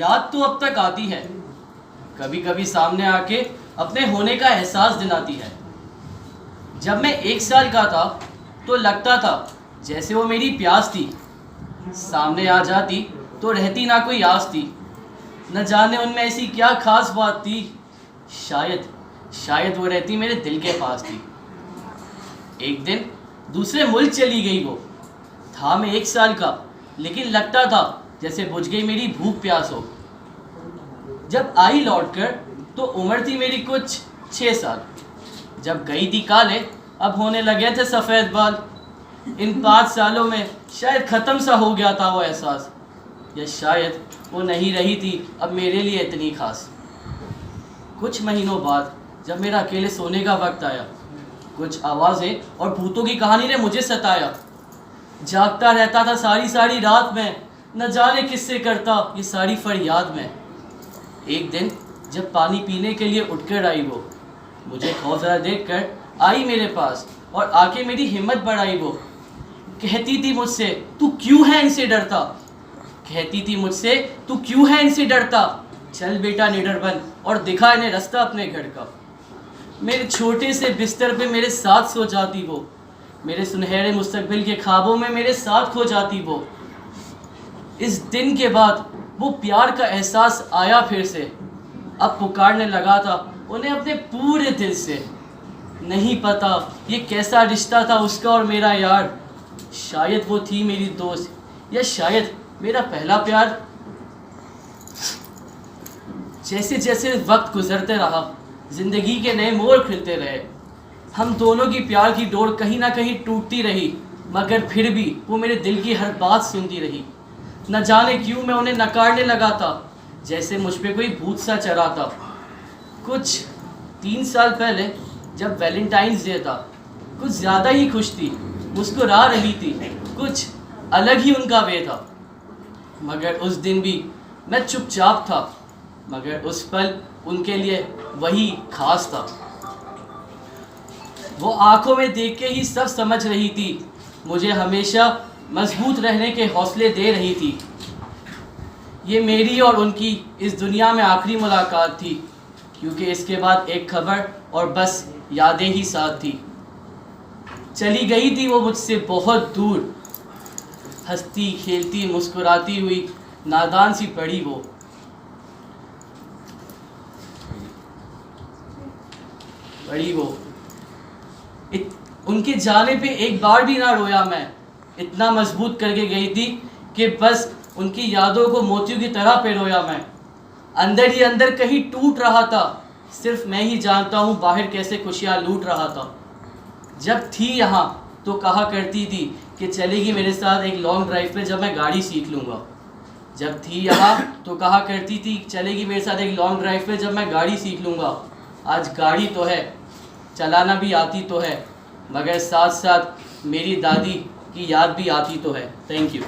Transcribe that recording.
याद तो अब तक आती है, कभी कभी सामने आके अपने होने का एहसास दिलाती है। जब मैं 1 साल का था तो लगता था जैसे वो मेरी प्यास थी, सामने आ जाती तो रहती ना कोई आस थी। न जाने उनमें ऐसी क्या खास बात थी, शायद शायद वो रहती मेरे दिल के पास थी। एक दिन दूसरे मुल्क चली गई वो, था मैं 1 साल का, लेकिन लगता था जैसे बुझ गई मेरी भूख प्यास हो। जब आई लौटकर तो उम्र थी मेरी कुछ 6 साल। जब गई थी काले, अब होने लगे थे सफ़ेद बाल। इन 5 सालों में शायद ख़त्म सा हो गया था वो एहसास, या शायद वो नहीं रही थी अब मेरे लिए इतनी खास। कुछ महीनों बाद जब मेरा अकेले सोने का वक्त आया, कुछ आवाज़ें और भूतों की कहानी ने मुझे सताया। जागता रहता था सारी सारी रात में, न जाने किससे करता ये सारी फरियाद में। एक दिन जब पानी पीने के लिए उठकर आई वो, मुझे खौफजदा देखकर आई मेरे पास और आके मेरी हिम्मत बढ़ाई वो। कहती थी मुझसे, तू क्यों है इनसे डरता। कहती थी मुझसे, तू क्यों है इनसे डरता। चल बेटा निडर बन और दिखा इन्हें रास्ता अपने घर का। मेरे छोटे से बिस्तर पे मेरे साथ सो जाती वो, मेरे सुनहरे मुस्तकबिल के ख्वाबों में मेरे साथ खो जाती वो। इस दिन के बाद वो प्यार का एहसास आया फिर से, अब पुकारने लगा था उन्हें अपने पूरे दिल से। नहीं पता ये कैसा रिश्ता था उसका और मेरा यार, शायद वो थी मेरी दोस्त या शायद मेरा पहला प्यार। जैसे जैसे वक्त गुजरते रहा, जिंदगी के नए मोड़ खिलते रहे। हम दोनों की प्यार की डोर कहीं ना कहीं टूटती रही, मगर फिर भी वो मेरे दिल की हर बात सुनती रही। न जाने क्यों मैं उन्हें नकारने लगा था, जैसे मुझ पे कोई भूत सा चढ़ा था। कुछ 3 साल पहले जब वैलेंटाइंस डे था, कुछ ज़्यादा ही खुश थी, मुस्कुरा रही थी, कुछ अलग ही उनका वे था। मगर उस दिन भी मैं चुपचाप था, मगर उस पल उनके लिए वही खास था। वो आंखों में देख के ही सब समझ रही थी, मुझे हमेशा मजबूत रहने के हौसले दे रही थी। ये मेरी और उनकी इस दुनिया में आखिरी मुलाकात थी, क्योंकि इसके बाद एक खबर और बस यादें ही साथ थी। चली गई थी वो मुझसे बहुत दूर, हंसती खेलती मुस्कुराती हुई नादान सी पड़ी वो। उनके जाने पे एक बार भी ना रोया मैं, इतना मजबूत करके गई थी कि बस उनकी यादों को मोतियों की तरह पिरोया मैं। अंदर ही अंदर कहीं टूट रहा था, सिर्फ मैं ही जानता हूँ बाहर कैसे खुशियाँ लूट रहा था। जब थी यहाँ तो कहा करती थी कि चलेगी मेरे साथ एक लॉन्ग ड्राइव पे जब मैं गाड़ी सीख लूँगा। जब थी यहाँ तो कहा करती थी चलेगी मेरे साथ एक लॉन्ग ड्राइव पे जब मैं गाड़ी सीख लूँगा। आज गाड़ी तो है, चलाना भी आती तो है, मगर साथ साथ मेरी दादी की याद भी आती तो है। Thank you.